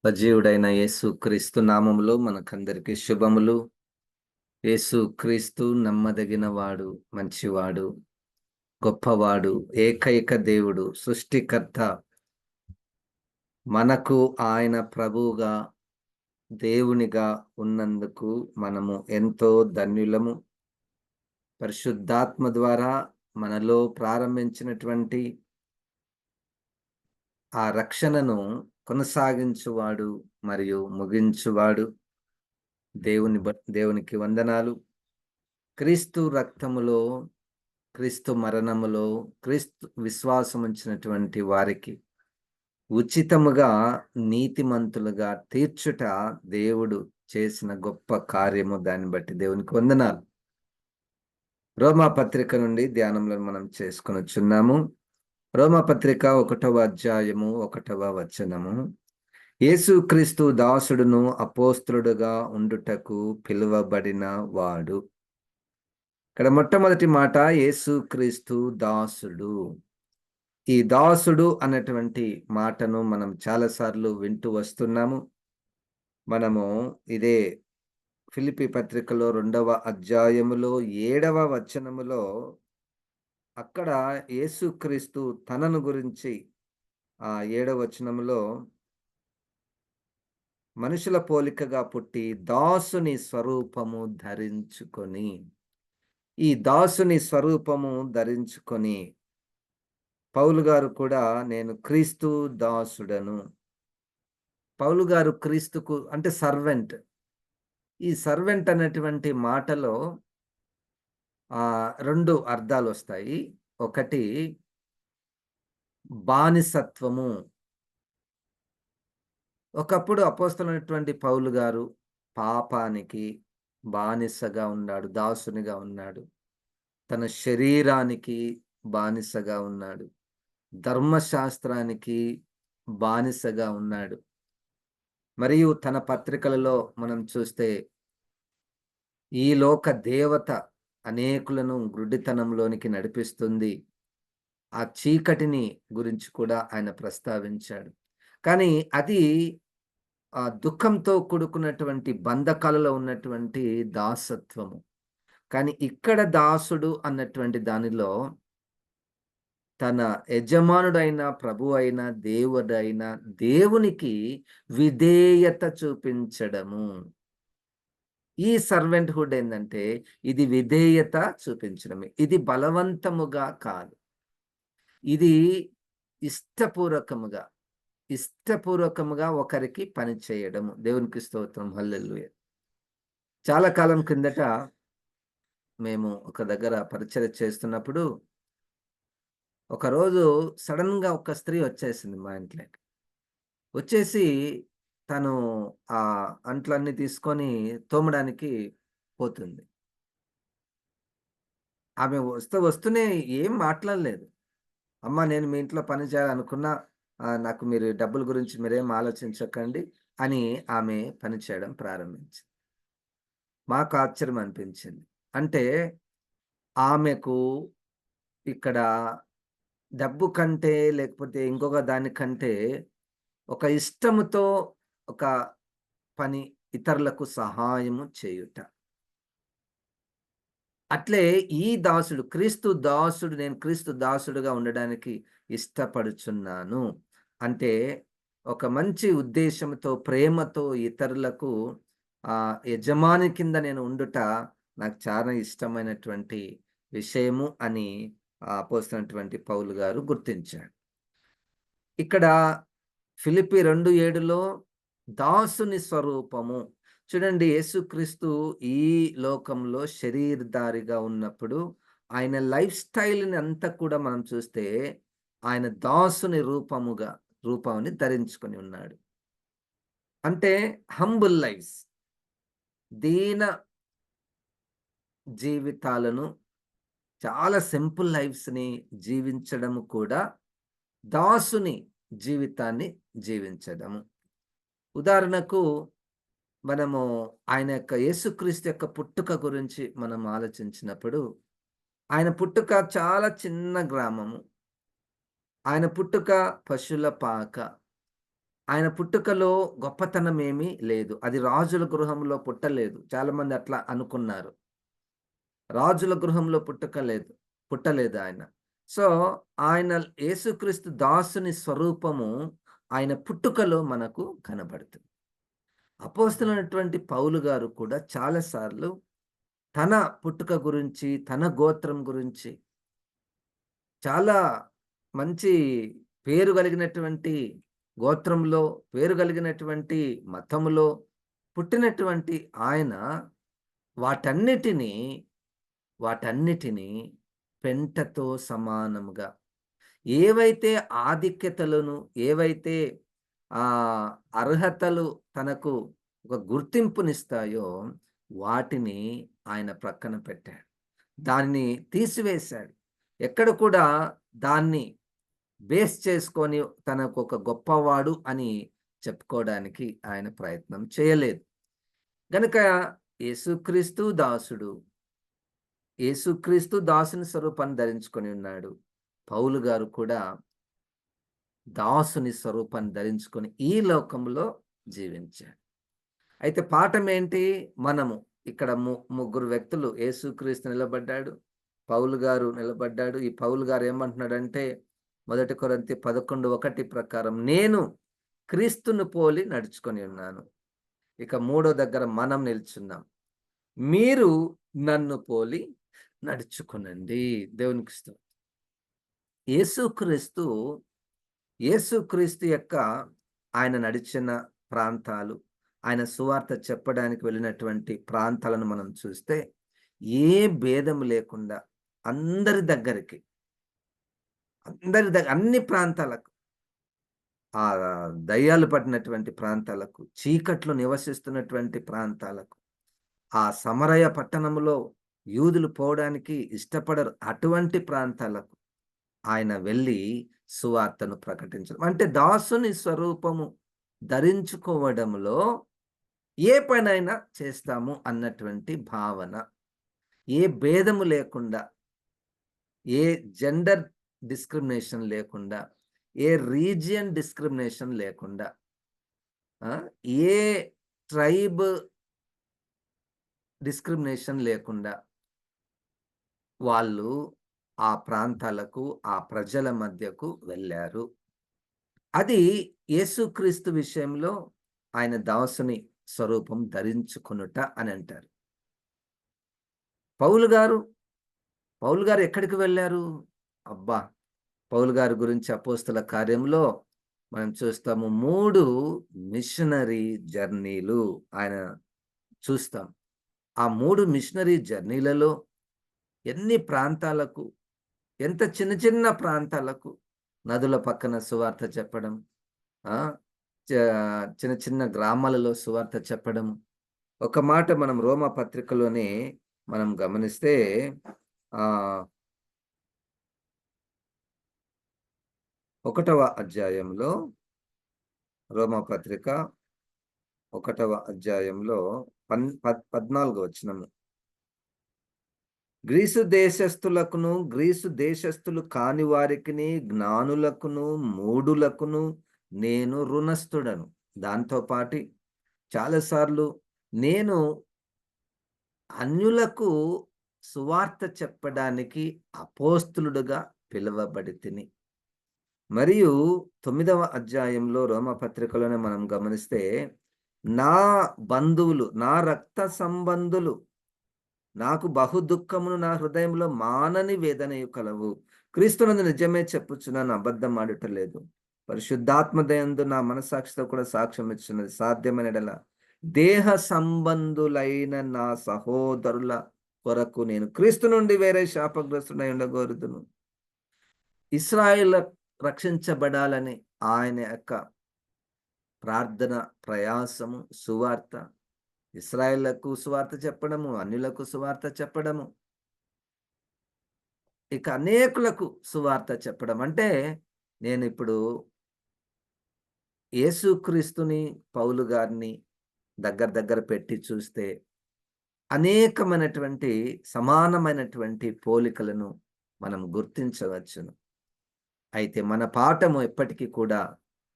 సజీవుడైన యేసు క్రీస్తు నామములో మనకందరికి శుభములు. యేసు క్రీస్తు నమ్మదగిన వాడు, మంచివాడు, గొప్పవాడు, ఏకైక దేవుడు, సృష్టికర్త. మనకు ఆయన ప్రభువుగా, దేవునిగా ఉన్నందుకు మనము ఎంతో ధన్యులము. పరిశుద్ధాత్మ ద్వారా మనలో ప్రారంభించినటువంటి ఆ రక్షణను కొనసాగించువాడు మరియు ముగించువాడు దేవునికి వందనాలు. క్రీస్తు రక్తములో, క్రీస్తు మరణములో, క్రీస్తు విశ్వాసం ఉంచినటువంటి వారికి ఉచితముగా నీతిమంతులుగా తీర్చుట దేవుడు చేసిన గొప్ప కార్యము. దాన్ని బట్టి దేవునికి వందనాలు. రోమా పత్రిక నుండి ధ్యానంలో మనం చేసుకొనుచున్నాము. రోమా పత్రిక 1వ అధ్యాయము 1వ వచనము. యేసుక్రీస్తు దాసుడును అపోస్తలుడుగా ఉండుటకు పిలువబడిన వాడు. ఇక్కడ మొట్టమొదటి మాట యేసుక్రీస్తు దాసుడు. ఈ దాసుడు అన్నటువంటి మాటను మనం చాలాసార్లు వింటూ వస్తున్నాము. మనము ఇదే ఫిలిప్పీ పత్రికలో 2వ అధ్యాయములో 7వ వచనములో అక్కడ యేసుక్రీస్తు తనను గురించి 7వ వచనములో మనుషుల పోలికగా పుట్టి దాసుని స్వరూపము ధరించుకొని, ఈ దాసుని స్వరూపము ధరించుకొని పౌలు గారు కూడా నేను క్రీస్తు దాసుడను. పౌలు గారు క్రీస్తుకు అంటే సర్వెంట్. ఈ సర్వెంట్ అనేటువంటి మాటలో 2 అర్థాలు వస్తాయి. ఒకటి బానిసత్వము. ఒకప్పుడు అపోస్తలుడైనటువంటి పౌలు గారు పాపానికి బానిసగా ఉన్నాడు, దాసునిగా ఉన్నాడు. తన శరీరానికి బానిసగా ఉన్నాడు, ధర్మశాస్త్రానికి బానిసగా ఉన్నాడు. మరియు తన పత్రికలలో మనం చూస్తే ఈ లోక దేవత అనేకులను గుడ్డితనంలోనికి నడిపిస్తుంది. ఆ చీకటిని గురించి కూడా ఆయన ప్రస్తావించాడు. కానీ అది దుఃఖంతో కూడుకున్నటువంటి బంధకాలలో ఉన్నటువంటి దాసత్వము. కానీ ఇక్కడ దాసుడు అన్నటువంటి దానిలో తన యజమానుడైన, ప్రభువైన, దేవుడైన దేవునికి విధేయత చూపించడము. ఈ సర్వెంట్‌హుడ్ ఏందంటే ఇది విధేయత చూపించడమే. ఇది బలవంతముగా కాదు. ఇది ఇష్టపూర్వకముగా, ఇష్టపూర్వకముగా ఒకరికి పని చేయడము. దేవునికి స్తోత్రం. హల్లెలూయా. చాలా కాలం కిందట మేము ఒక దగ్గర పరిచర్య చేస్తున్నప్పుడు ఒకరోజు సడన్‌గా ఒక స్త్రీ వచ్చేసింది మా ఇంట్లోకి. వచ్చేసి తను ఆ అంట్లన్నీ తీసుకొని తోమడానికి పోతుంది. ఆమె వస్తూనే ఏం మాట్లాడలేదు. అమ్మ నేను మీ ఇంట్లో పని చేయాలనుకున్నా నాకు మీరు డబ్బుల గురించి మీరేం ఆలోచించకండి అని ఆమె పని చేయడం ప్రారంభించింది. మాకు ఆశ్చర్యం అనిపించింది. అంటే ఆమెకు ఇక్కడ డబ్బు కంటే లేకపోతే ఇంకొక దానికంటే ఒక ఇష్టముతో ఒక పని, ఇతరులకు సహాయము చేయుట. అట్లే ఈ దాసుడు క్రీస్తు దాసుడు, నేను క్రీస్తు దాసుడుగా ఉండడానికి ఇష్టపడుచున్నాను. అంటే ఒక మంచి ఉద్దేశంతో, ప్రేమతో ఇతరులకు యజమాని కింద నేను ఉండుట నాకు చాలా ఇష్టమైనటువంటి విషయము అని అపోస్తలుడైనటువంటి పౌలు గారు గుర్తించాడు. ఇక్కడ ఫిలిప్పీ 2:7లో దాసుని స్వరూపము. చూడండి, యేసుక్రీస్తు ఈ లోకంలో శరీరధారిగా ఉన్నప్పుడు ఆయన లైఫ్ స్టైల్‌ని అంతా కూడా మనం చూస్తే ఆయన దాసుని రూపాన్ని ధరించుకొని ఉన్నాడు. అంటే హంబుల్ లైఫ్స్, దీన జీవితాలను, చాలా సింపుల్ లైఫ్స్‌ని జీవించడము కూడా దాసుని జీవితాన్ని జీవించడము. ఉదాహరణకు మనము ఆయన యొక్క యేసుక్రీస్తు యొక్క పుట్టుక గురించి మనం ఆలోచించినప్పుడు, ఆయన పుట్టుక చాలా చిన్న గ్రామము. ఆయన పుట్టుక పశుల పాక. ఆయన పుట్టుకలో గొప్పతనం ఏమీ లేదు. అది రాజుల గృహంలో పుట్టలేదు. చాలామంది అట్లా అనుకున్నారు. రాజుల గృహంలో పుట్టలేదు ఆయన. సో, ఆయన యేసుక్రీస్తు దాసుని స్వరూపము ఆయన పుట్టుకలో మనకు కనబడుతుంది. అపోస్తలుడైనటువంటి పౌలు గారు కూడా చాలా సార్లు తన పుట్టుక గురించి, తన గోత్రం గురించి చాలా మంచి పేరు కలిగినటువంటి గోత్రంలో, పేరు కలిగినటువంటి మతములో పుట్టినటువంటి ఆయన వాటన్నిటిని, వాటన్నిటిని పెంటతో సమానముగా ఏవైతే ఆధిక్యతలను, ఏవైతే అర్హతలు తనకు ఒక గుర్తింపునిస్తాయో వాటిని ఆయన ప్రక్కన పెట్టాడు. దాన్ని తీసివేశాడు. ఎక్కడ కూడా దాన్ని బేస్ చేసుకొని తనకొక గొప్పవాడు అని చెప్పుకోవడానికి ఆయన ప్రయత్నం చేయలేదు. గనుక యేసుక్రీస్తు దాసుడు. యేసుక్రీస్తు దాసుని స్వరూపాన్ని ధరించుకొని ఉన్నాడు. పౌలు గారు కూడా దాసుని స్వరూపాన్ని ధరించుకొని ఈ లోకంలో జీవించాడు. అయితే పాఠమేంటి? మనము ఇక్కడ ముగ్గురు వ్యక్తులు, యేసుక్రీస్తు నిలబడ్డాడు, పౌలు గారు నిలబడ్డాడు. ఈ పౌలు గారు ఏమంటున్నాడంటే 1 కొరింథీ 11:1 ప్రకారం నేను క్రీస్తును పోలి నడుచుకొని ఉన్నాను. ఇక మూడో దగ్గర మనం నిల్చున్నాం. మీరు నన్ను పోలి నడుచుకునండి. దేవునికి స్తోత్రం. యేసుక్రీస్తు యేసుక్రీస్తు యొక్క ఆయన నడిచిన ప్రాంతాలు, ఆయన సువార్త చెప్పడానికి వెళ్ళినటువంటి ప్రాంతాలను మనం చూస్తే ఏ భేదం లేకుండా అందరి దగ్గరికి, అన్ని ప్రాంతాలకు, ఆ దయ్యాలు పట్టినటువంటి ప్రాంతాలకు, చీకట్లో నివసిస్తున్నటువంటి ప్రాంతాలకు, ఆ సమరయ పట్టణంలో యూదులు పోవడానికి ఇష్టపడరు అటువంటి ప్రాంతాలకు ఆయన వెళ్ళి సువార్తను ప్రకటించడం. అంటే దాసుని స్వరూపము ధరించుకోవడంలో ఏ పనైనా చేస్తాము అన్నటువంటి భావన. ఏ భేదము లేకుండా, ఏ జెండర్ డిస్క్రిమినేషన్ లేకుండా, ఏ రీజియన్ డిస్క్రిమినేషన్ లేకుండా, ఏ ట్రైబ్ డిస్క్రిమినేషన్ లేకుండా వాళ్ళు ఆ ప్రాంతాలకు, ఆ ప్రజల మధ్యకు వెళ్ళారు. అది యేసుక్రీస్తు విషయంలో ఆయన దాసుని స్వరూపం ధరించుకొనుట అని అంటారు. పౌలు గారు ఎక్కడికి వెళ్ళారు? అబ్బా! పౌలు గారి గురించి అపోస్తల కార్యంలో మనం చూస్తాము. 3 మిషనరీ జర్నీలు ఆయన చూస్తాం. ఆ 3 మిషనరీ జర్నీలలో ఎన్ని ప్రాంతాలకు, ఎంత చిన్న చిన్న ప్రాంతాలకు నదుల పక్కన సువార్త చెప్పడం, ఆ చిన్న చిన్న గ్రామాలలో సువార్త చెప్పడం. ఒక మాట మనం రోమా పత్రికలోనే మనం గమనిస్తే 1వ అధ్యాయంలో, రోమా పత్రిక 1వ అధ్యాయంలో 14వ వచనము. గ్రీసు దేశస్థులు కాని వారికిని, జ్ఞానులకును, మూఢులకును నేను రుణస్థుడను. దాంతో పాటు చాలాసార్లు నేను అన్యులకు సువార్త చెప్పడానికి అపోస్తలుడుగా పిలువబడితిని. మరియు 9వ అధ్యాయంలో రోమా పత్రికలోనే మనం గమనిస్తే, నా బంధువులు, నా రక్త సంబంధులు నాకు బహు దుఃఖమును నా హృదయంలో మానని వేదనయు కలవు. క్రీస్తునందు నిజమే చెప్పుచున్నాను, అబద్ధం ఆడుటలేదు. పరిశుద్ధాత్మ దయందు నా మనస్సాక్షితో కూడా సాక్ష్యం ఇచ్చున్నది. సాధ్యమైన యెడల దేహ సంబంధులైన నా సహోదరుల కొరకు నేను క్రీస్తు నుండి వేరే శాపగ్రస్తుడై ఉండగోరుదును. ఇశ్రాయేలు రక్షించబడాలని ఆయన యొక్క ప్రార్థన, ప్రయాసము, సువార్త, ఇశ్రాయేలులకు సువార్త చెప్పడము, అన్యులకు సువార్త చెప్పడము, ఇక అనేకులకు సువార్త చెప్పడం. అంటే నేను ఇప్పుడు యేసుక్రీస్తుని, పౌలు గారిని దగ్గర పెట్టి చూస్తే అనేకమైనటువంటి సమానమైనటువంటి పోలికలను మనం గుర్తించవచ్చును. అయితే మన పాఠము ఎప్పటికీ కూడా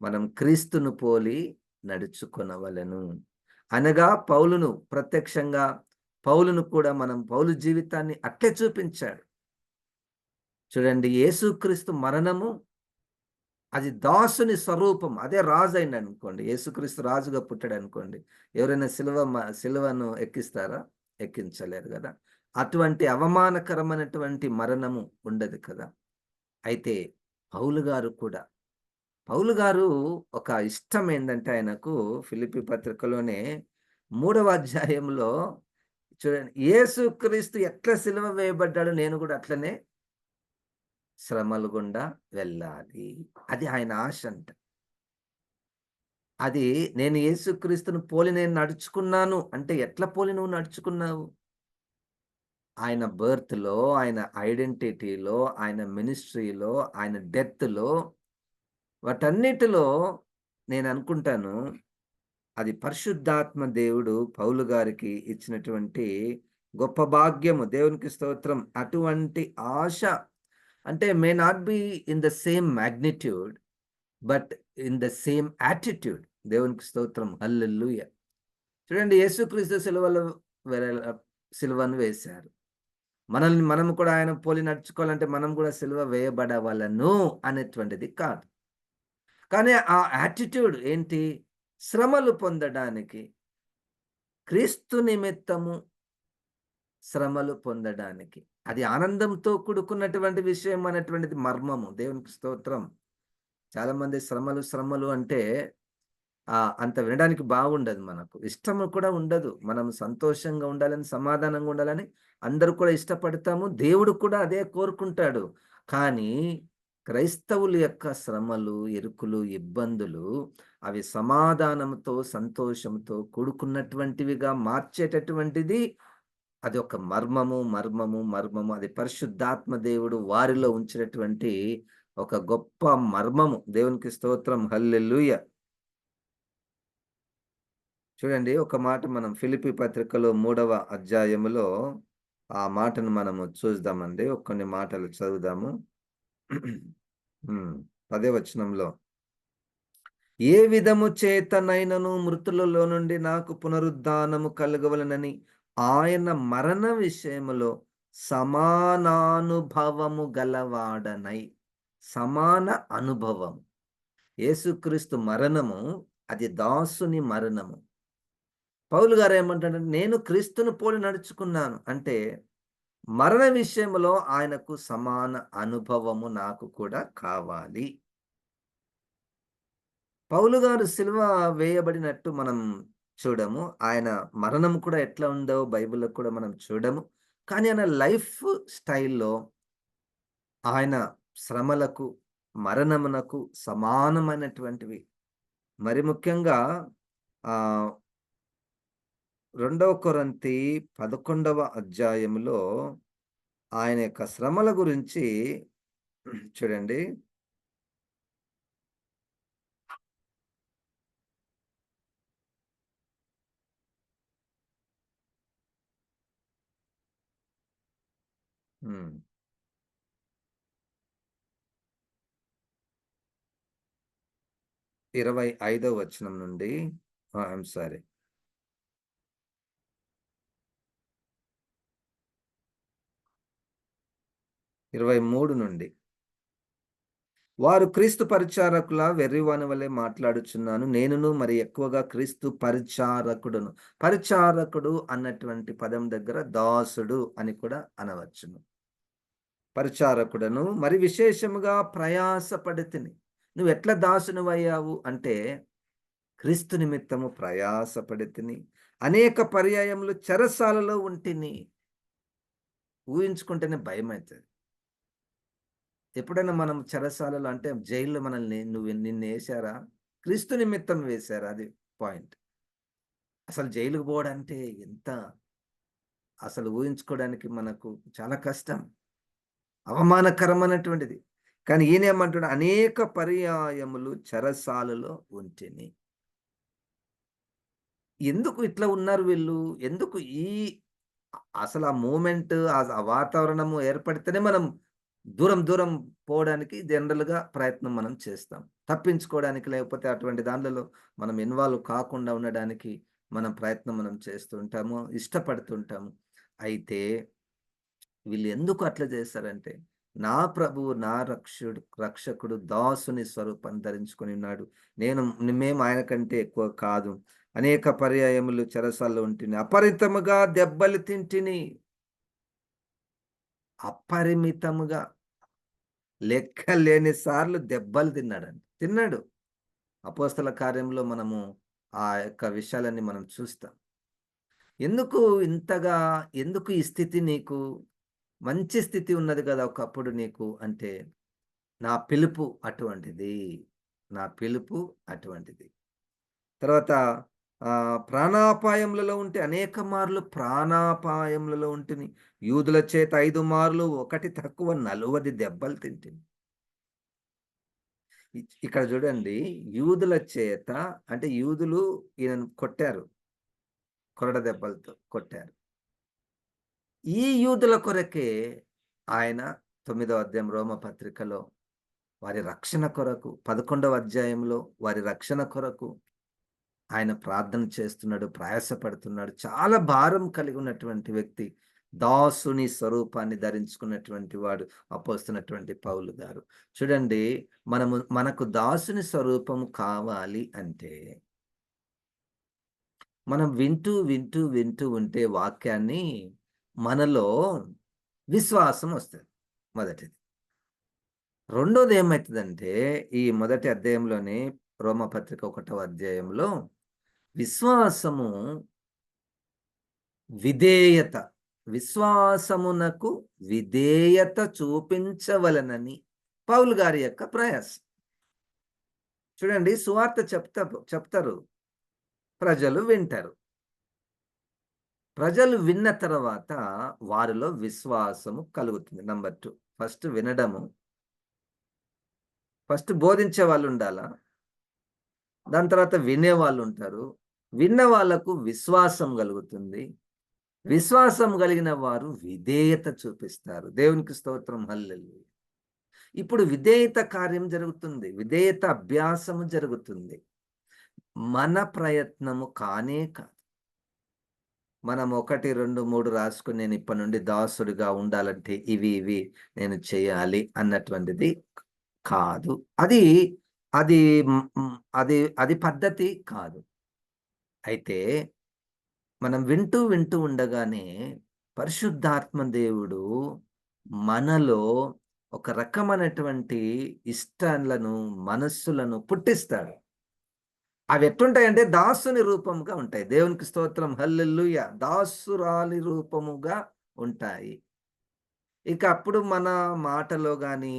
మనం క్రీస్తును పోలి నడుచుకొనవలెను. అనగా పౌలును కూడా మనం పౌలు జీవితాన్ని అట్లే చూపించాడు. చూడండి, యేసుక్రీస్తు మరణము అది దాసుని స్వరూపం. అదే రాజయిండనుకోండి. యేసుక్రీస్తు రాజుగా పుట్టాడనుకోండి. ఎవరైనా సిలువను ఎక్కిస్తారా? ఎక్కించలేరు గదా! అటువంటి అవమానకరమైనటువంటి మరణము ఉండదు కదా! అయితే పౌలు గారు కూడా పౌలు గారు ఒక ఇష్టం ఏందంటే ఆయనకు ఫిలిప్పీ పత్రికలోనే 3వ అధ్యాయంలో చూడండి, యేసుక్రీస్తు ఎట్లా సిలువ వేయబడ్డాడో నేను గూడా అట్లనే శ్రమల గుండా వెళ్ళాలి. అది ఆయన ఆశంట. అది నేను యేసుక్రీస్తుని పోలి నేను నడుచుకున్నాను అంటే ఎట్లా పోలి నువ్వు నడుచుకున్నావు? ఆయన బర్త్‌లో, ఆయన ఐడెంటిటీలో, ఆయన మినిస్ట్రీలో, ఆయన డెత్‌లో వాటన్నిటిలో నేననుకుంటాను అది పరిశుద్ధాత్మ దేవుడు పౌలు గారికి ఇచ్చినటువంటి గొప్ప భాగ్యము. దేవునికి స్తోత్రం. అటువంటి ఆశ అంటే may not be in the same magnitude but in the same attitude. దేవునికి స్తోత్రం. హల్లెలూయా! చూడండి, యేసుక్రీస్తు వేల సిలువను వేశారు. మనము కూడా ఆయన పోలి నడుచుకోవాలంటే మనం కూడా సిలువ వేయబడవలెను అనేటువంటిది కాదు. కానీ ఆ యాటిట్యూడ్ ఏంటి? శ్రమలు పొందడానికి, క్రీస్తు నిమిత్తము శ్రమలు పొందడానికి. అది ఆనందంతో కూడుకున్నటువంటి విషయం అనేటువంటిది మర్మము. దేవునికి స్తోత్రం. చాలామంది శ్రమలు అంటే అంత వినడానికి బాగుండదు మనకు. ఇష్టము కూడా ఉండదు. మనం సంతోషంగా ఉండాలని, సమాధానంగా ఉండాలని అందరూ కూడా ఇష్టపడతాము. దేవుడు కూడా అదే కోరుకుంటాడు. కానీ క్రైస్తవుల యొక్క శ్రమలు, ఇరుకులు, ఇబ్బందులు అవి సమాధానంతో, సంతోషంతో కూడుకున్నటువంటివిగా మార్చేటటువంటిది అది ఒక మర్మము. అది పరిశుద్ధాత్మ దేవుడు వారిలో ఉంచినటువంటి ఒక గొప్ప మర్మము. దేవునికి స్తోత్రం. హల్లెలూయా! చూడండి, ఒక మాట మనం ఫిలిప్పీ పత్రికలో 3వ అధ్యాయములో ఆ మాటను మనము చూద్దామండి. కొన్ని మాటలు చదువుదాము. హ్మ్. 10వ వచనంలో, ఏ విధము చేతనైనను మృతులలో నుండి నాకు పునరుద్ధానము కలుగవలెనని ఆయన మరణ విషయములో సమానానుభవము గలవాడనై. సమాన అనుభవం. యేసుక్రీస్తు మరణము అది దాసుని మరణము. పౌలు గారు ఏమంటాడంటే నేను క్రీస్తుని పోలి నడుచుకున్నాను అంటే మరణ విషయంలో ఆయనకు సమాన అనుభవము నాకు కూడా కావాలి. పౌలు గారు సిలువ వేయబడినట్టు మనం చూడము. ఆయన మరణం కూడా ఎట్లా ఉందో బైబిల్‌లో కూడా మనం చూడము. కానీ ఆయన లైఫ్ స్టైల్‌లో ఆయన శ్రమలకు, మరణమునకు సమానమైనటువంటివి. మరి ముఖ్యంగా ఆహ్, 2 కొరింథీ 11వ అధ్యాయంలో ఆయన యొక్క శ్రమల గురించి చూడండి. హ్మ్. 25వ వచనం నుండి ఐయామ్ సారీ. 23 నుండి. వారు క్రీస్తు పరిచారకుల వెర్రివాని వలె మాట్లాడుచున్నాను. నేనును మరి ఎక్కువగా క్రీస్తు పరిచారకుడును. పరిచారకుడు అన్నటువంటి పదం దగ్గర దాసుడు అని కూడా అనవచ్చును. పరిచారకుడను మరి విశేషముగా ప్రయాసపడితిని. నువ్వెట్లా దాసునివయ్యావు అంటే క్రీస్తు నిమిత్తము ప్రయాసపడితిని. అనేక పర్యాయములు చెరసాలలో ఉంటిని. ఊహించుకుంటేనే భయమైతది. ఎప్పుడైనా మనం చెరసాలలో అంటే జైల్‌లో మనల్ని నిన్నేశారా? క్రీస్తు నిమిత్తం వేశారు. అది పాయింట్. అసలు జైలుకి పోవడంటే ఎంత అసలు ఊహించుకోవడానికి మనకు చాలా కష్టం. అవమానకరమైనటువంటిది. కానీ ఈయనేమంటున్నాడు, అనేక పర్యాయములు చెరసాలలో ఉంటిని. ఎందుకు ఇట్లా ఉన్నారు వీళ్ళు? ఎందుకు ఈ అసలు ఆ మూమెంట్ ఆ వాతావరణము ఏర్పడితేనే మనం దూరం దూరం పోవడానికి జనరల్‌గా ప్రయత్నం మనం చేస్తాం. తప్పించుకోవడానికి లేకపోతే అటువంటి దాంట్లలో మనం ఇన్వాల్వ్ కాకుండా ఉండడానికి మనం చేస్తూ ఉంటాము. ఇష్టపడుతుంటాము. అయితే వీళ్ళు ఎందుకు అట్లా చేస్తారంటే, నా ప్రభువు, నా రక్షకుడు దాసుని స్వరూపాన్ని ధరించుకొని ఉన్నాడు. మేము ఆయన కంటే ఎక్కువ కాదు. అనేక పర్యాయములు చెరసాల్లో ఉంటిని. అపరిమితముగా దెబ్బలు తింటిని. అపరిమితముగా లెక్కలేని సార్లు దెబ్బలు తిన్నాడంట. తిన్నాడు. అపోస్తల కార్యంలో మనము ఆ యొక్క విషయాలన్నీ మనం చూస్తాం. ఎందుకు ఇంతగా ఎందుకు ఈ స్థితి నీకు? మంచి స్థితి ఉన్నది గదా! ఒకప్పుడు నీకు అంటే, నా పిలుపు అటువంటిది. నా పిలుపు అటువంటిది. తర్వాత ప్రాణాపాయములలో ఉంటే అనేక మార్లు ప్రాణాపాయములలో ఉంటిని. యూదుల చేత 5 మార్లు ఒకటి తక్కువ 40 దెబ్బలు తింటిని. ఇక్కడ చూడండి, యూదుల చేత అంటే యూదులు ఈయనను కొట్టారు. కొరడ దెబ్బలతో కొట్టారు. ఈ యూదుల కొరకే ఆయన 9వ అధ్యాయం రోమ పత్రికలో వారి రక్షణ కొరకు 11వ అధ్యాయంలో వారి రక్షణ కొరకు ఆయన ప్రార్థన చేస్తున్నాడు, ప్రయాసపడుతున్నాడు. చాలా భారం కలిగి ఉన్నటువంటి వ్యక్తి. దాసుని స్వరూపాన్ని ధరించుకున్నటువంటి వాడు అపోస్తున్నటువంటి పౌలు గారు. చూడండి, మనకు దాసుని స్వరూపము కావాలి అంటే, మనం వింటూ ఉంటే వాక్యాన్ని మనలో విశ్వాసం వస్తది మొదటిది. రెండోది ఏమైతదంటే, ఈ మొదటి అధ్యాయంలోనే రోమపత్రిక 1వ అధ్యాయంలో విశ్వాసము, విధేయత, విశ్వాసమునకు విధేయత చూపించవలెనని పౌలు గారి యొక్క ప్రయాసం. చూడండి, సువార్త చెప్తారు. ప్రజలు వింటారు. ప్రజలు విన్న తర్వాత వారిలో విశ్వాసము కలుగుతుంది. నంబర్ 2 ఫస్ట్ వినడము. ఫస్ట్ బోధించే వాళ్ళుండాలా. దాని తర్వాత వినేవాళ్ళుంటారు. విన్న వాళ్ళకు విశ్వాసం కలుగుతుంది. విశ్వాసం కలిగిన వారు విధేయత చూపిస్తారు. దేవునికి స్తోత్రం. హల్లెలూయా. ఇప్పుడు విధేయత కార్యం జరుగుతుంది. విధేయత అభ్యాసము జరుగుతుంది. మన ప్రయత్నము కానే కాదు. మనం 1, 2, 3 రాసుకొని నేను ఇప్పటి నుండి దాసుడిగా ఉండాలంటే ఇవి నేను చేయాలి అన్నటువంటిది కాదు. అది అది హ్మ్, హ్మ్. అది పద్ధతి కాదు. అయితే మనం వింటూ ఉండగానే పరిశుద్ధాత్మ దేవుడు మనలో ఒక రకమైనటువంటి ఇష్టాలను, మనస్సులను పుట్టిస్తాడు. అవి ఎట్టుంటాయంటే దాసుని రూపముగా ఉంటాయి. దేవునికి స్తోత్రం. హల్లెలూయా. దాసురాలి రూపముగా ఉంటాయి. ఇక అప్పుడు మన మాటలో గాని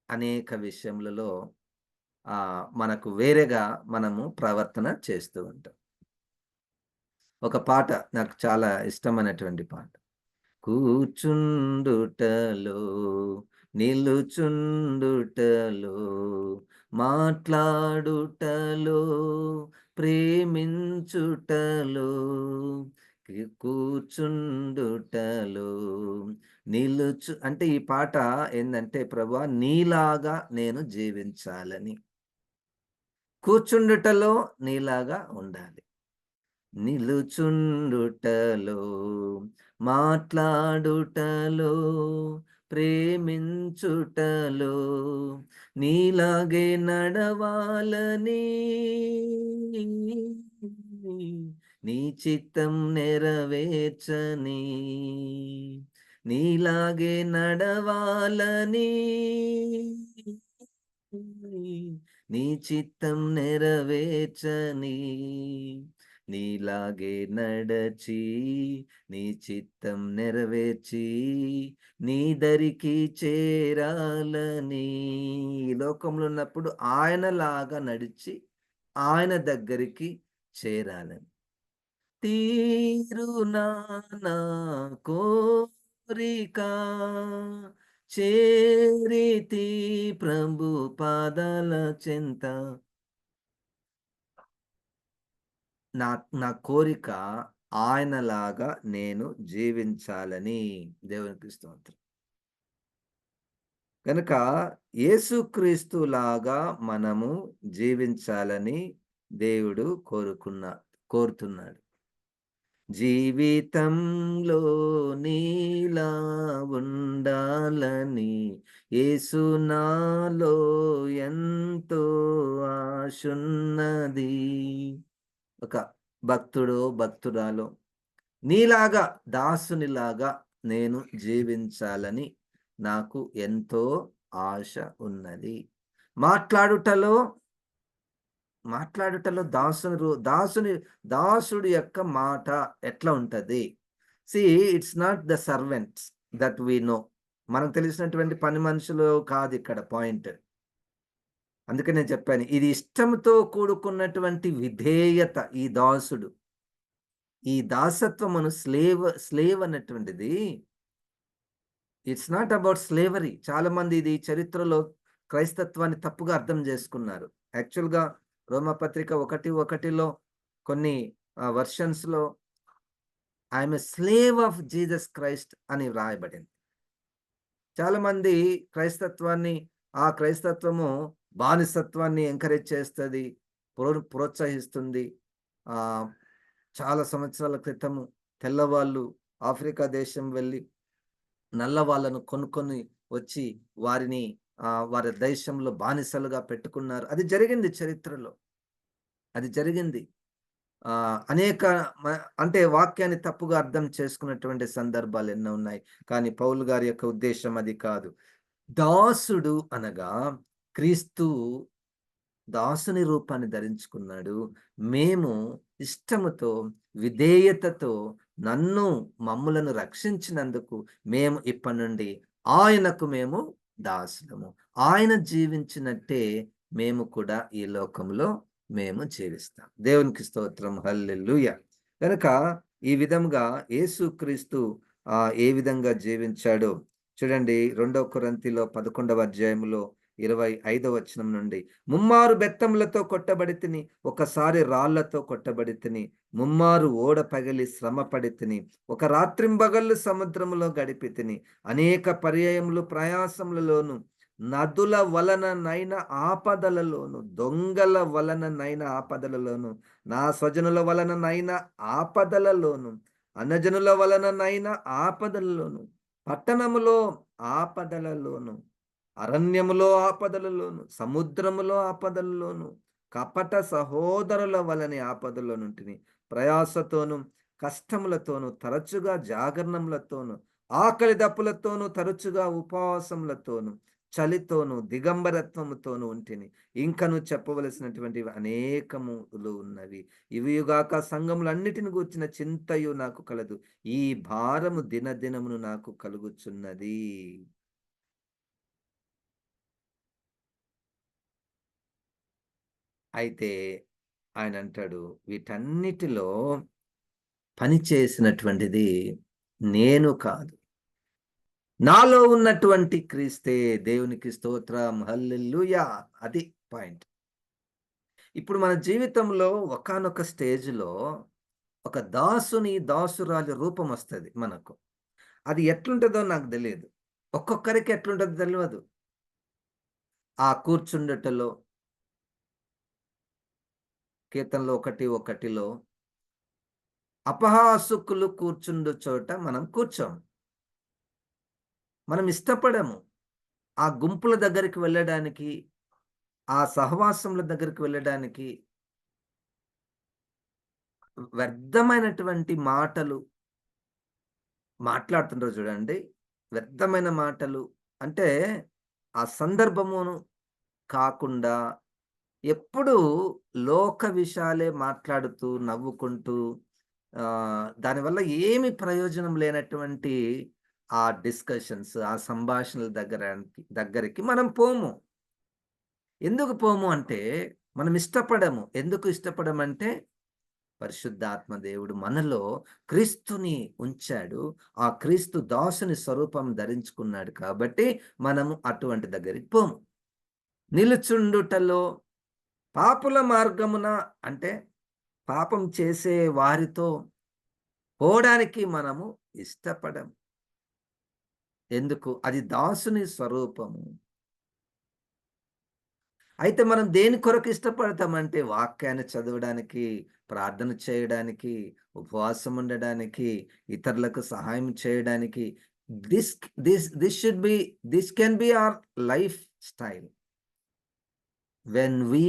అనేక విషయములలో మనకు వేరేగా మనము ప్రవర్తన చేస్తూ ఉంటాం. ఒక పాట నాకు చాలా ఇష్టమైనటువంటి పాట. కూర్చుండుటలో, నిలుచుండుటలో, మాట్లాడుటలో, ప్రేమించుటలో, కూర్చుండుటలో, అంటే ఈ పాట ఏందంటే, ప్రభువా నీలాగా నేను జీవించాలని. కూర్చుండుటలో నీలాగా ఉండాలి. నిలుచుండుటలో, మాట్లాడుటలో, ప్రేమించుటలో, నీలాగే నడవాలని, నీ చిత్తం నెరవేర్చని, నీలాగే నడవాలని, నీ చిత్తం నెరవేర్చని, నీలాగే నడచి, నీ చిత్తం నెరవేర్చి, నీ దరికి చేరాలని. ఈ లోకంలో ఉన్నప్పుడు ఆయనలాగా నడిచి, ఆయన దగ్గరికి చేరాలని. తీరునా నా కోరిక, చేరితి ప్రభు పాదాల చెంత. నా నా కోరిక ఆయనలాగా నేను జీవించాలని. దేవునికి స్తోత్రం. కనుక యేసుక్రీస్తులాగా మనము జీవించాలని దేవుడు కోరుతున్నాడు. జీవితంలో నీలా ఉండాలని యేసు నాలో ఎంతో ఆశున్నది. ఒక భక్తుడో, భక్తురాలో నీలాగా దాసునిలాగా నేను జీవించాలని నాకు ఎంతో ఆశ ఉన్నది. మాట్లాడుటలో మాట్లాడుటలో దాసుడి యొక్క మాట ఎట్లా ఉంటది? See it's not the servants that we know. మనకు తెలిసినటువంటి పని మనుషులు కాదు ఇక్కడ పాయింట్. అందుకే నేను చెప్పాను. ఇది ఇష్టంతో కూడుకున్నటువంటి విధేయత ఈ దాసుడు. ఈ దాసత్వమును స్లేవ్ అన్నటువంటిది ఇట్స్ నాట్ అబౌట్ స్లేవరీ. చాలా మంది ఇది చరిత్రలో క్రైస్తత్వాన్ని తప్పుగా అర్థం చేసుకున్నారు. యాక్చువల్‌గా రోమపత్రిక 1:1లో కొన్ని వెర్షన్స్‌లో I'm a slave of Jesus Christ అని వ్రాయబడింది. చాలా మంది ఆ క్రైస్తత్వము బానిసత్వాన్ని ఎంకరేజ్ చేస్తది, ప్రోత్సహిస్తుంది. ఆహ్, చాలా సంవత్సరాల క్రితము తెల్లవాళ్ళు ఆఫ్రికా దేశం వెళ్లి నల్ల వాళ్ళను కొనుక్కొని వచ్చి వారి దేశంలో బానిసలుగా పెట్టుకున్నారు. అది జరిగింది చరిత్రలో. అది జరిగింది. అనేక మ అంటే వాక్యాన్ని తప్పుగా అర్థం చేసుకున్నటువంటి సందర్భాలు ఎన్నో ఉన్నాయి. కానీ పౌలు గారి యొక్క ఉద్దేశ్యం అది కాదు. దాసుడు అనగా క్రీస్తు దాసుని రూపాన్ని ధరించుకున్నాడు. మేము ఇష్టముతో, విధేయతతో మమ్ములను రక్షించినందుకు మేము ఇప్పటి నుండి ఆయనకు మేము దాసులము. ఆయన జీవించినట్టే మేము కూడా ఈ లోకంలో మేము జీవిస్తాం. దేవునికి స్తోత్రం. హల్లెలూయా! కనుక ఈ విధంగా యేసుక్రీస్తు ఏ విధంగా జీవించాడో చూడండి. 2 కొరింథీలో 11వ అధ్యాయంలో 25వ వచనం నుండి, ముమ్మారు బెత్తములతో కొట్టబడితిని, ఒకసారి రాళ్లతో కొట్టబడితిని, ముమ్మారు ఓడ పగిలి శ్రమపడితిని, ఒక రాత్రింబగళ్ళు సముద్రములో గడిపితిని, అనేక పర్యాయములు ప్రయాసములలోను, నదుల వలననైన ఆపదలలోను, దొంగల వలననైన ఆపదలలోను, నా స్వజనుల వలననైన ఆపదలలోను, అన్యజనుల వలననైన ఆపదలలోను, పట్టణములో ఆపదలలోను, అరణ్యములో ఆపదలలోను, సముద్రములో ఆపదలలోను, కపట సహోదరుల వలని ఆపదలో నుంటిని, ప్రయాసతోను కష్టములతోను, తరచుగా జాగరణములతోను, ఆకలి దప్పులతోను, తరచుగా ఉపవాసములతోను, చలితోను, దిగంబరత్వముతోను ఉంటిని. ఇంకను చెప్పవలసినటువంటివి అనేకములు ఉన్నవి. ఇవియుగాక సంఘములన్నిటిని గూర్చిన చింతయు నాకు కలదు. ఈ భారము దినదినమును నాకు కలుగుచున్నది. అయితే ఆయనంటాడు, వీటన్నిటిలో పని చేసినటువంటిది నేను కాదు, నాలో ఉన్నటువంటి క్రీస్తే. దేవునికి స్తోత్రం. హల్లెలూయా! అది పాయింట్. ఇప్పుడు మన జీవితంలో ఒకానొక స్టేజ్‌లో ఒక దాసురాలి రూపం వస్తది మనకు. అది ఎట్లుంటదో నాకు తెలీదు. ఒక్కొక్కరికి ఎట్లుంటదో తెలవదు. ఆ కూర్చుండుటలో కీర్తనలో 1:1లో అపహాసకులు కూర్చుండు చోట మనం కూర్చోం. మనం ఇష్టపడము. ఆ గుంపుల దగ్గరికి వెళ్ళడానికి, ఆ సహవాసముల దగ్గరికి వెళ్ళడానికి వ్యర్థమైనటువంటి మాటలు మాట్లాడుతుంటారు చూడండి. వ్యర్థమైన మాటలు అంటే ఆ సందర్భమును కాకుండా ఎప్పుడూ లోక విషయాలే మాట్లాడుతూ, నవ్వుకుంటూ దానివల్ల ఏమి ప్రయోజనం లేనటువంటి ఆ డిస్కషన్స్, ఆ సంభాషణల దగ్గరికి మనం పోము. ఎందుకు పోము అంటే మనం ఇష్టపడము. ఎందుకు ఇష్టపడమంటే పరిశుద్ధాత్మ దేవుడు మనలో క్రీస్తుని ఉంచాడు. ఆ క్రీస్తు దాసుని స్వరూపం ధరించుకున్నాడు కాబట్టి మనము అటువంటి దగ్గరికి పోము. నిలుచుండుటలో పాపుల మార్గమున అంటే పాపం చేసే వారితో పోవడానికి మనము ఇష్టపడము. ఎందుకు? అది దాసుని స్వరూపము. అయితే మనం దేని కొరకు ఇష్టపడతామంటే వాక్యాన్ని చదవడానికి, ప్రార్థన చేయడానికి, ఉపవాసం ఉండడానికి, ఇతరులకు సహాయం చేయడానికి. This this should be this can be our lifestyle. When we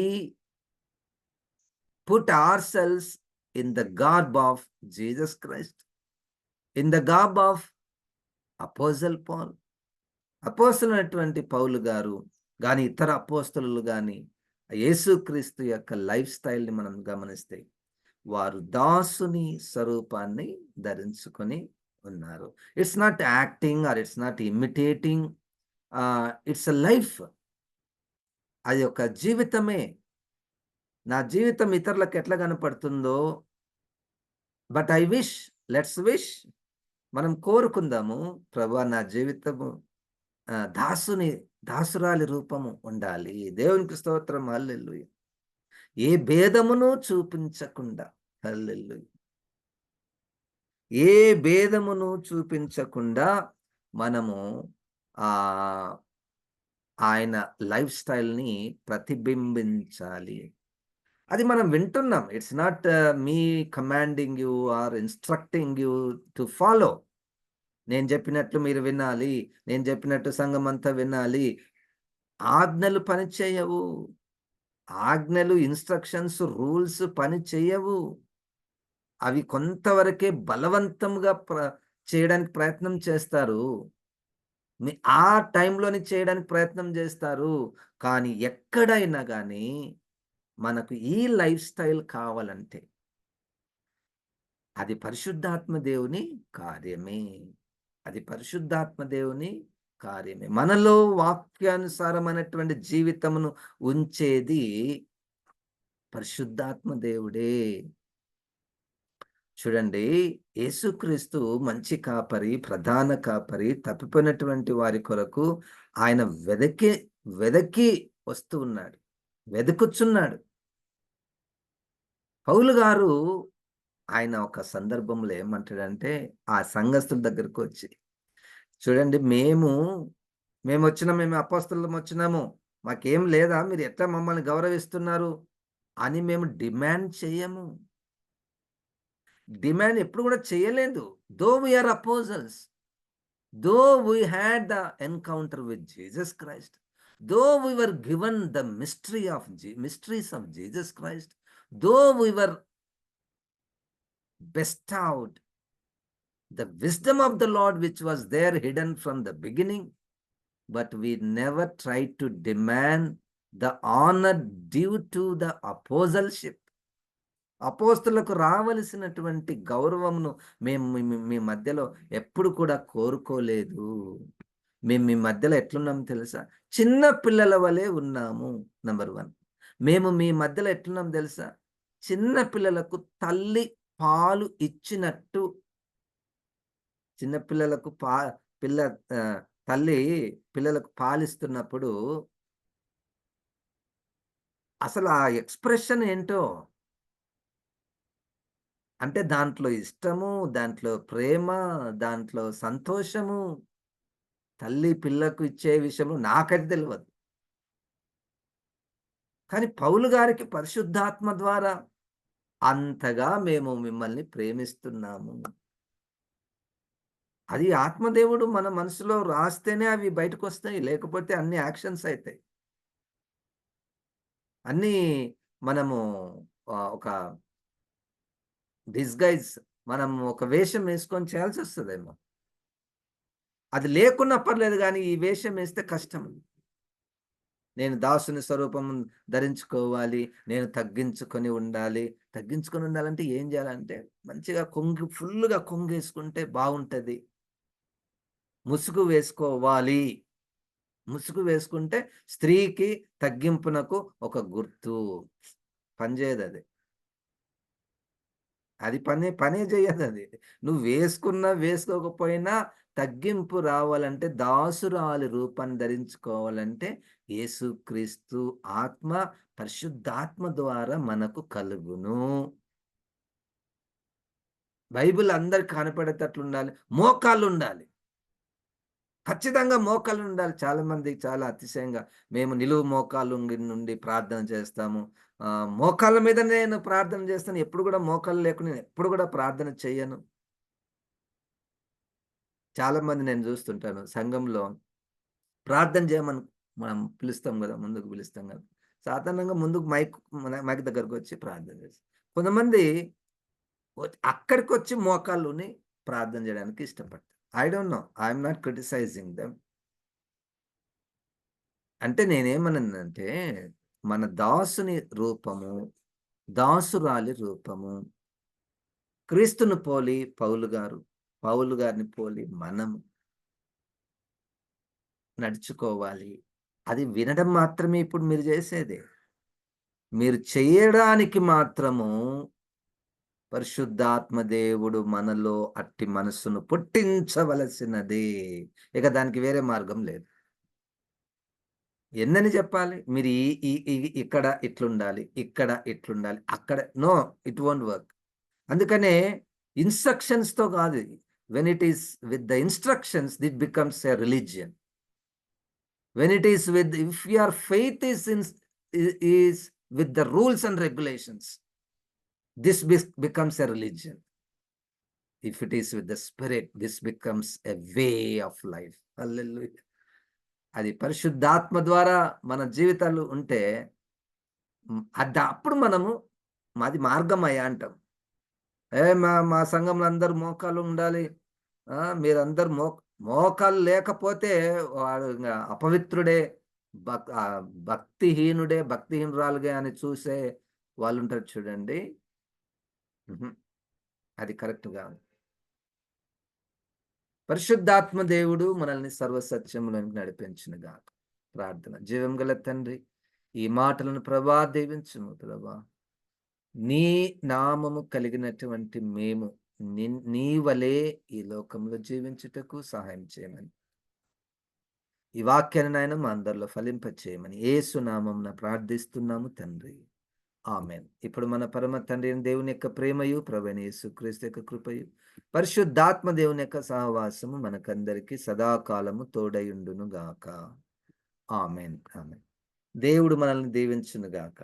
put ourselves in the garb of Jesus Christ, in the garb of Apostle Paul. అపోస్తలుడైనటువంటి పౌలు గారు గాని, ఇతర అపోస్తలులు గాని, యేసుక్రీస్తు యొక్క లైఫ్ స్టైల్‌ని మనం గమనిస్తే, వారు దాసుని స్వరూపాన్ని ధరించుకొని ఉన్నారు. It's not acting or it's not imitating. It's a life. అది ఒక జీవితమే. నా జీవితం ఇతరులకు ఎట్లా కనపడుతుందో, but I wish, let's wish, మనం కోరుకుందాము, ప్రభువా నా జీవితము దాసురాలి రూపము ఉండాలి. దేవునికి స్తోత్రం. హల్లెలూయా. ఏ భేదమును చూపించకుండా, హల్లెలూయా, ఏ భేదమును చూపించకుండా మనము ఆహ్, ఆయన లైఫ్ స్టైల్‌ని ప్రతిబింబించాలి. అది మనం వింటున్నాం. It's not me commanding you or instructing you to follow. నేను చెప్పినట్లు మీరు వినాలి. నేను చెప్పినట్టు సంఘమంతా వినాలి. ఆజ్ఞలు పని చేయవు. ఆజ్ఞలు, ఇన్‌స్ట్రక్షన్స్, రూల్స్ పని చెయ్యవు. అవి కొంతవరకే బలవంతంగా చేయడానికి ప్రయత్నం చేస్తారు. ఆ టైంలోనే చేయడానికి ప్రయత్నం జేస్తారు. కానీ ఎక్కడైనా గానీ మనకు ఈ లైఫ్ స్టైల్ కావాలంటే అది పరిశుద్ధాత్మ దేవుని కార్యమే. అది పరిశుద్ధాత్మ దేవుని కార్యమే. మనలో వాక్యానుసారమైనటువంటి జీవితమును ఉంచేది పరిశుద్ధాత్మ దేవుడే. చూడండి, యేసుక్రీస్తు మంచి కాపరి, ప్రధాన కాపరి, తప్పిపోయినటువంటి వారి కొరకు ఆయన వెదకి వస్తూ ఉన్నాడు. వెదుకుచున్నాడు. పౌలు గారు ఆయన ఒక సందర్భంలో ఏమంటాడంటే, ఆ సంఘస్థుల దగ్గరకొచ్చి, చూడండి మేము అపోస్తలులమొచ్చినాము. మాకేం లేదా? మీరు ఎట్లా మమ్మల్ని గౌరవిస్తున్నారు? అని మేము డిమాండ్ చెయ్యము. డిమాండ్ ఎప్పుడు గూడా చేయలేదు. Though we are apostles, though we had the encounter with Jesus Christ, though we were given the mysteries of Jesus Christ, though we were bestowed the wisdom of the Lord which was there hidden from the beginning, but we never tried to demand the honor due to the apostleship. అపోస్తలులకు రావలసినటువంటి గౌరవమును మేము మీ మధ్యలో ఎప్పుడు కూడా కోరుకోలేదు. మేము మీ మధ్యలో ఎట్లున్నామో తెలుసా? చిన్న పిల్లల వలె ఉన్నాము. నంబర్ 1. మేము మీ మధ్యలో ఎట్లున్నామో తెలుసా? చిన్న పిల్లలకు తల్లి పాలు ఇచ్చినట్టు. చిన్న పిల్లలకు పిల్ల తల్లి పిల్లలకు పాలిస్తున్నప్పుడు అసలు ఆ ఎక్స్‌ప్రెషన్ ఏంటో, అంటే దాంట్లో ఇష్టము, దాంట్లో ప్రేమ, దాంట్లో సంతోషము, తల్లి పిల్లకు ఇచ్చే విషయంలో నాకైతే తెలవదు. కానీ పౌలు గారికి పరిశుద్ధాత్మ ద్వారా అంతగా మేము మిమ్మల్ని ప్రేమిస్తున్నాము. అది ఆత్మదేవుడు మన మనసులో రాస్తేనే అవి బయటకొస్తాయి. లేకపోతే అన్ని యాక్షన్స్ అయితాయి. అన్నీ మనము ఒక డిస్‌గైజ్, మనం ఒక వేషం వేసుకొని చేయాల్సొస్తదేమో. అది లేకున్నా పర్లేదు గానీ, ఈ వేషం వేస్తే కష్టం. నేను దాసుని స్వరూపం ధరించుకోవాలి. నేను తగ్గించుకొని ఉండాలి. తగ్గించుకొని ఉండాలంటే ఏం జేయాలంటే, మంచిగా ఫుల్లుగా కొంగేసుకుంటే బావుంటది. ముసుగు వేసుకోవాలి. ముసుగు వేసుకుంటే స్త్రీకి తగ్గింపునకు ఒక గుర్తు. పని జేయదది. అది పనే జేయదది. నువ్వు వేసుకున్నా, వేసుకోకపోయినా తగ్గింపు రావాలంటే, దాసురాలి రూపాన్ని ధరించుకోవాలంటే, యేసుక్రీస్తు ఆత్మ, పరిశుద్ధాత్మ ద్వారా మనకు కలుగును. బైబిల్ అందరికి కనపడేటట్లుండాలి. మోకాళ్ళుండాలి. ఖచ్చితంగా మోకాళ్ళు ఉండాలి. చాలామంది చాలా అతిశయంగా మేము నిలువు మోకాళ్ళు నుండి ప్రార్థన చేస్తాము. మోకాళ్ళ మీద నేను ప్రార్థన చేస్తాను. ఎప్పుడు కూడా మోకాళ్ళు లేకుండా నేను ఎప్పుడు కూడా ప్రార్థన చెయ్యను. చాలామంది నేను చూస్తుంటాను సంఘంలో ప్రార్థన చేయమని మనం పిలుస్తాం గదా! ముందుకు పిలుస్తాం గదా! సాధారణంగా ముందుకు మైక్ దగ్గరకొచ్చి ప్రార్థన చేస్తారు. కొంతమంది అక్కడికొచ్చి మోకాళ్ళుని ప్రార్థన చేయడానికి ఇష్టపడతారు. I don't know. I am not criticising them. అంటే నేనేమన్నానంటే, మన దాసుని రూపము, దాసురాలి రూపము, క్రీస్తును పోలి పౌలు గారు, పౌలు గారిని పోలి మనం నడుచుకోవాలి. అది వినడం మాత్రమే ఇప్పుడు మీరు చేసేది. మీరు చేయడానికి మాత్రము పరిశుద్ధాత్మ దేవుడు మనలో అట్టి మనస్సును పుట్టించవలసినదే. ఇక దానికి వేరే మార్గం లేదు. ఎన్నని చెప్పాలి? మీరు ఈ ఈ ఈ ఇక్కడ ఇట్లుండాలి, ఇక్కడ ఇట్లుండాలి, అక్కడ నో, ఇట్ వోంట్ వర్క్. అందుకనే ఇన్‌స్ట్రక్షన్స్‌తో కాదు. When it is with the instructions it becomes a religion. When it is with if your faith is with the rules and regulations this becomes a religion. If it is with the spirit this becomes a way of life. Hallelujah! అది పరిశుద్ధాత్మ ద్వారా మన జీవితాలు ఉంటే అప్పుడు మనము మాది మార్గమయ్యా అంటాం. మా మా సంఘంలో అందరూ మోకాళ్ళు ఉండాలి. మీరందరూ మోకాళ్ళు లేకపోతే వాడు ఇంగ అపవిత్రుడే, భక్తిహీనుడే, భక్తిహీనురాలుగే అని చూసే వాళ్ళుంటారు చూడండి. హుహు. అది కరెక్ట్ కాదు. పరిశుద్ధాత్మ దేవుడు మనల్ని సర్వసత్యములోనికి నడిపించునుగాక. ప్రార్థన. జీవం గల తండ్రి, ఈ మాటలను ప్రభా దీవించుము ప్రభా. నీ నామము కలిగినటువంటి మేము నీ వలే ఈ లోకంలో జీవించుటకు సహాయం చేయమని. ఈ వాక్యాన్ని నాయన మా అందరిలో ఫలింపచేయమని యేసు నామమున ప్రార్థిస్తున్నాము తండ్రి. ఆమేన్. ఇప్పుడు మన పరమ తండ్రి అయిన దేవుని యొక్క ప్రేమయు, ప్రభువైన యేసుక్రీస్తు యొక్క కృపయు, పరిశుద్ధాత్మ దేవుని యొక్క సహవాసము మనకందరికి సదాకాలము తోడయుండును గాక. ఆమేన్. ఆమేన్. దేవుడు మనల్ని దీవించును గాక.